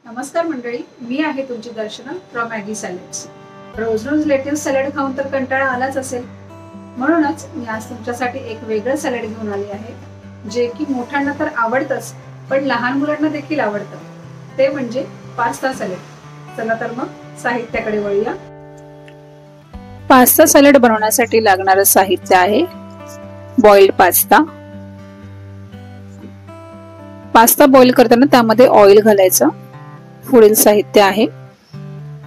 नमस्कार मंडळी, मी आहे तुमची दर्शना फ्रॉम मॅगी सॅलड्स. रोज रोज लेट्युस सॅलड खाऊन तर कंटाळा आलाच असेल, म्हणूनच मी आज तुमच्यासाठी एक वेगळं सॅलड घेऊन आले आहे, जे की मोठ्यांना तर आवडतंच पण लहान मुलांना देखील आवडतं. ते म्हणजे पास्ता सॅलड. चला तर मग साहित्याकडे वळूया. पास्ता सॅलड बनवण्यासाठी लागणारं साहित्य आहे बॉइल्ड पास्ता. पास्ता बॉईल करताना त्यामध्ये ऑइल घालायचं. पुढील साहित्य आहे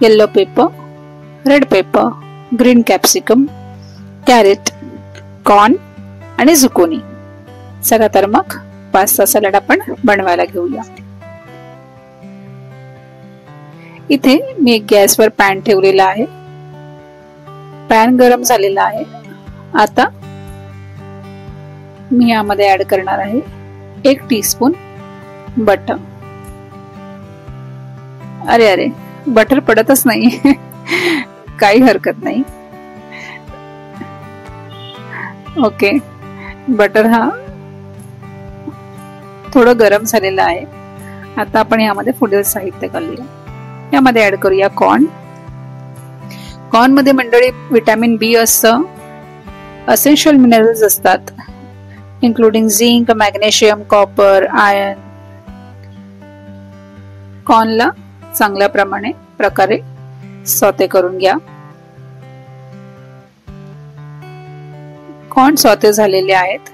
yellow pepper, red pepper, green capsicum, carrot, corn आणि झुकोनी. चला तर मग पास्ता सॅलड आपण बनवायला घेऊया. इथे मी एक गॅसवर पॅन ठेवलेला आहे. पॅन गरम झालेला आहे. आता मी यामध्ये ऍड करणार आहे 1 टीस्पून बटर. अरे बटर पडतच नाही काही हरकत नाही. ओके, बटर हा थोडं गरम झालेला आहे. आता आपण यामध्ये पुढील साहित्य घालूया. यामध्ये ऍड करूया कॉर्न. कॉर्न मध्ये मंडळी विटॅमिन बी असतं, असेन्शियल मिनरल्स असतात, including zinc, magnesium, copper, iron. कॉर्नला चांगल्या प्रकारे सॉते करून घ्या. कॉर्न सॉते झालेले आहेत.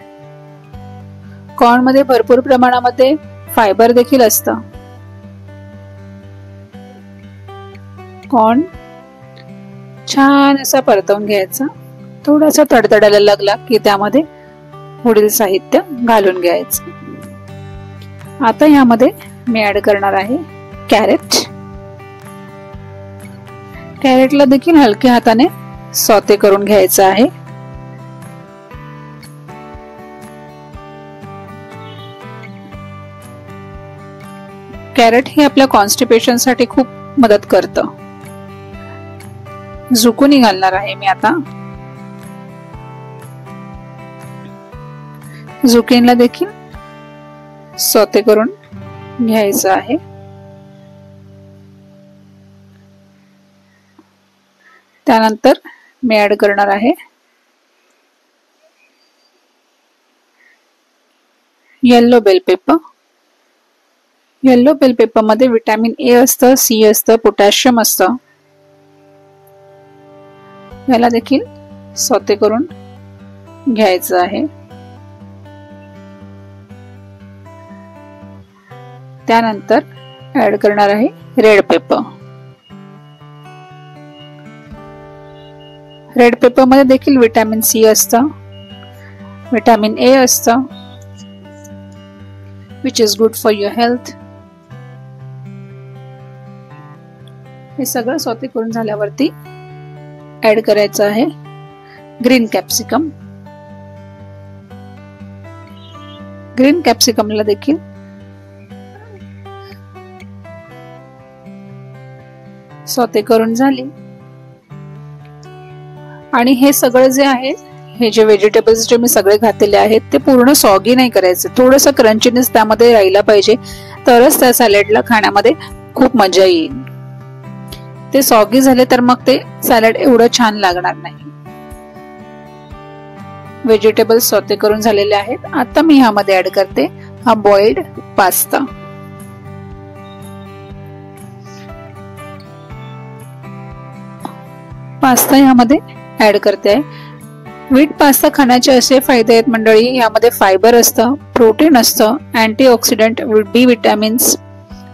कॉर्न मध्ये भरपूर प्रमाणामध्ये फायबर देखील असतं. कॉर्न छान असा परतवून घ्यायचा. थोडासा तडतडायला लागला की त्यामध्ये पुढील साहित्य घालून घ्यायचं. आता यामध्ये मी ऍड करणार आहे कॅरेट. कॅरेटला देखील हलक्या हाताने सॉते करून घ्यायचं आहे. कॅरेट हे आपल्या कॉन्स्टिपेशन साठी खूप मदत करतं. झुकोनी घालणार आहे मी आता. झुकिनीला देखील सॉते करून घ्यायचं आहे. त्यानंतर मी ऍड करणार आहे yellow bell pepper. Yellow bell pepper मध्ये विटॅमिन ए असतं, सी असतं, पोटॅशियम असतं. याला देखील सॉते करून घ्यायचं आहे. त्यानंतर ऍड करणार आहे रेड पेपर. रेड पेपर मध्ये देखील विटॅमिन सी असतं, विटॅमिन ए असतं, which is good for your health. हे सगळं सॉते करून झाल्यावरती ऍड करायचं आहे ग्रीन कॅप्सिकम. ग्रीन कॅप्सिकमला देखील सॉते करून झाली. आणि हे सगळं जे आहे, हे जे व्हेजिटेबल्स जे मी सगळे घातलेले आहेत ते पूर्ण सॉगी नाही करायचे. थोडंसं क्रंचीनेस त्यामध्ये राहिला पाहिजे, तरच त्या सॅलडला खाण्यामध्ये खूप मजा येईल. ते सॉगी झाले तर मग ते सॅलड एवढं छान लागणार नाही. व्हेजिटेबल्स सॉते करून झालेले आहेत. आता मी ह्यामध्ये ऍड करते हा बॉइल्ड पास्ता. पास्ता ह्यामध्ये ऍड करते. व्हीट पास्ता खाण्याचे असे फायदे आहेत मंडळी. यामध्ये फायबर असतं, प्रोटीन असतं, अँटीऑक्सिडंट, बी विटॅमिन्स,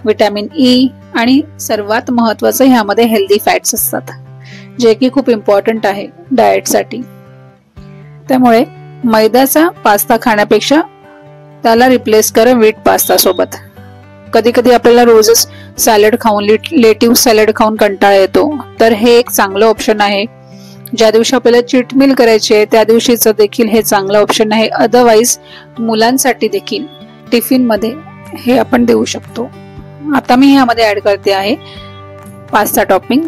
विटॅमिन ई आणि सर्वात महत्वाचं ह्यामध्ये हेल्दी फॅट्स असतात, जे की खूप इम्पॉर्टंट आहे डाएट साठी. त्यामुळे मैद्याचा पास्ता खाण्यापेक्षा त्याला रिप्लेस करा व्हीट पास्ता सोबत. कधी कधी आपल्याला रोजच सॅलड खाऊन, लेट्युस सॅलड खाऊन कंटाळा येतो, तर हे एक चांगलं ऑप्शन आहे. ज्या दिवशी आपल्याला चीट मील करायची आहे त्या दिवशीच देखील हे चांगलं ऑप्शन आहे. अदरवाईज मुलांसाठी देखील टिफिन मध्ये हे आपण देऊ शकतो. आता मी ह्यामध्ये ऍड करते आहे pasta topping.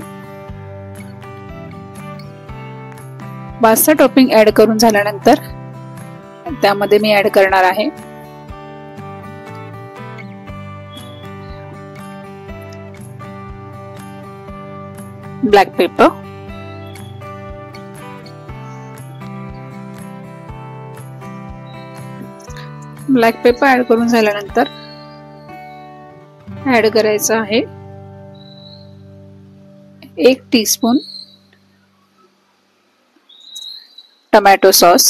Pasta topping add करून झाल्यानंतर त्यामध्ये मी ऍड करणार आहे black pepper, black pepper add करून झाल्यानंतर ऍड करायचं आहे 1 teaspoon tomato sauce,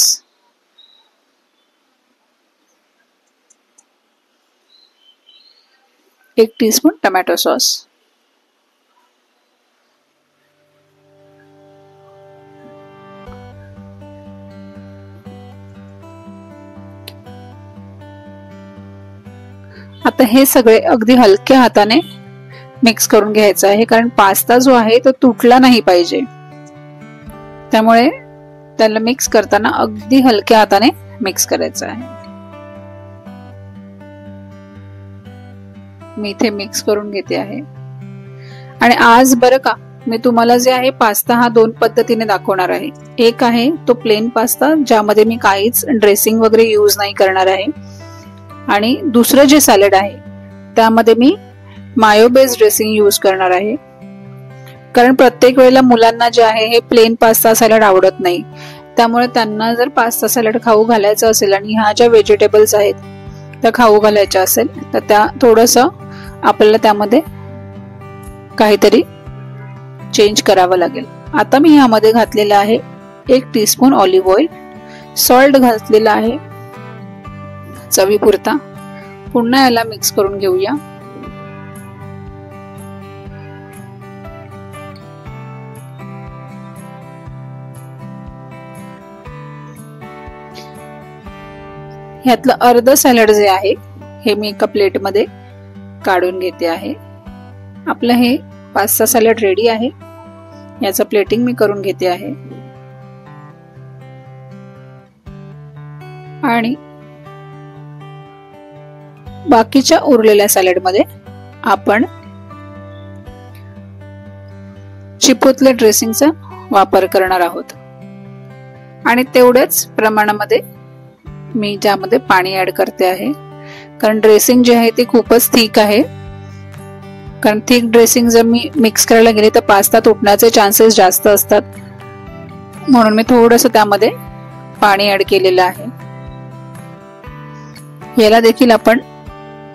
1 teaspoon tomato sauce, आता हे सगळे अगदी हलक्या हाताने मिक्स करून घ्यायचं आहे, कारण पास्ता जो आहे तो तुटला नाही पाहिजे, त्यामुळे त्याला मिक्स करताना अगदी हलक्या हाताने मिक्स करायचं आहे. मी इथे मिक्स करून घेते आहे. आणि आज बरं का, मी तुम्हाला जे आहे पास्ता हा 2 पद्धतीने दाखवणार आहे. एक आहे तो प्लेन पास्ता, ज्यामध्ये मी काहीच ड्रेसिंग वगैरे यूज नाही करणार आहे, आणि दुसरं जे सॅलड आहे त्यामध्ये मी मायो बेस्ड ड्रेसिंग यूज करणार आहे. कारण प्रत्येक वेळेला मुलांना जे आहे हे प्लेन पास्ता सॅलड आवडत नाही, त्यामुळे त्यांना जर पास्ता सॅलड खाऊ घालायचं असेल आणि ह्या ज्या व्हेजिटेबल्स आहेत त्या खाऊ घालायच्या असेल तर त्या थोडंसं आपल्याला त्यामध्ये काहीतरी चेंज करावं लागेल. आता मी ह्यामध्ये घातलेलं आहे 1 टीस्पून ऑलिव्ह ऑइल, सॉल्ट घातलेला आहे चवीपुरता. पुन्हा याला मिक्स करून घेऊया. ह्यातलं अर्ध सॅलड जे आहे हे मी एका प्लेट मध्ये काढून घेते आहे. आपलं हे पास्ता सॅलड रेडी आहे. याचं प्लेटिंग मी करून घेते आहे. आणि बाकीच्या उरलेल्या सॅलड मध्ये आपण चिपोतले ड्रेसिंगचा वापर करणार आहोत. आणि तेवढ्याच प्रमाणामध्ये मी ज्यामध्ये पाणी ऍड करते आहे, कारण ड्रेसिंग जे आहे ते खूपच थिक आहे. कारण थिक ड्रेसिंग जर मी मिक्स करायला गेले तर पास्ता तुटण्याचे चान्सेस जास्त असतात, म्हणून मी थोडंसं त्यामध्ये पाणी ऍड केलेलं आहे. याला देखील आपण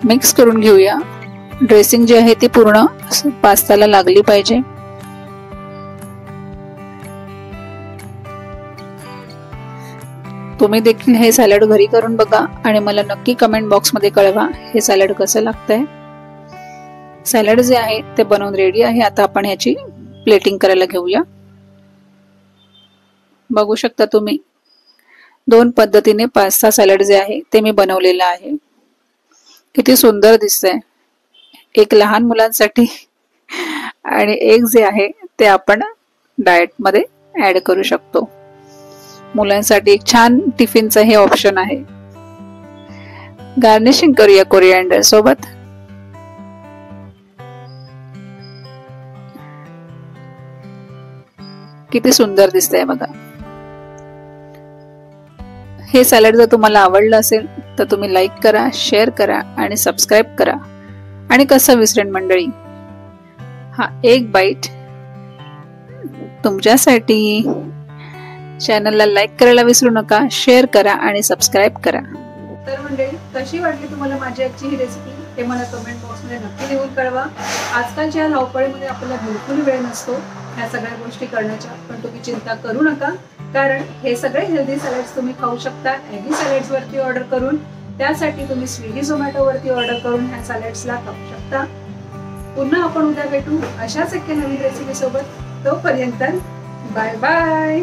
मिक्स करून घेऊया. ड्रेसिंग जी आहे ती पूर्ण पास्ताला लागली पाहिजे. तुम्ही देखील हे सॅलड घरी करून बघा आणि मला नक्की कमेंट बॉक्स मध्ये कळवा हे सॅलड कसं लागतंय. सॅलड जे आहे ते बनवून रेडी आहे. आता आपण ह्याची प्लेटिंग करायला घेऊया. बघू शकता तुम्ही 2 पद्धतीने पास्ता सॅलड जे आहे ते मी बनवलेलं आहे. किती सुंदर दिसतंय. एक लहान मुलांसाठी आणि एक जे आहे ते आपण डाएट मध्ये ऍड करू शकतो. मुलांसाठी एक छान टिफिनचं हे ऑप्शन आहे. गार्निशिंग करूया कोरिअँडर सोबत. किती सुंदर दिसतंय बघा. हे सॅलड जर तुम्हाला आवडलं असेल तर तुम्ही लाईक करा, शेअर करा आणि सबस्क्राईब करा. आणि कसं विसरेन मंडळी, हा एक बाईट तुमच्यासाठी. चॅनलला लाईक करायला विसरू नका, शेअर करा आणि सबस्क्राईब करा. तर मंडळी, कशी वाटली तुम्हाला माझी आजची ही रेसिपी हे मला कमेंट बॉक्समध्ये नक्की लिहून कळवा. आजकालच्या धावपळीमध्ये आपल्याला बिलकुल वेळ नसतो ह्या सगळ्या गोष्टी करण्याच्या, पण तुम्ही चिंता करू नका, कारण हे सगळे हेल्दी सॅलड्स तुम्ही खाऊ शकता एगी सॅलड्स वरती ऑर्डर करून. त्यासाठी तुम्ही स्विगी झोमॅटो वरती ऑर्डर करून ह्या सॅलड्सला खाऊ शकता. पुन्हा आपण उद्या भेटू अशाच एका नवीन रेसिपी सोबत. तोपर्यंत बाय बाय.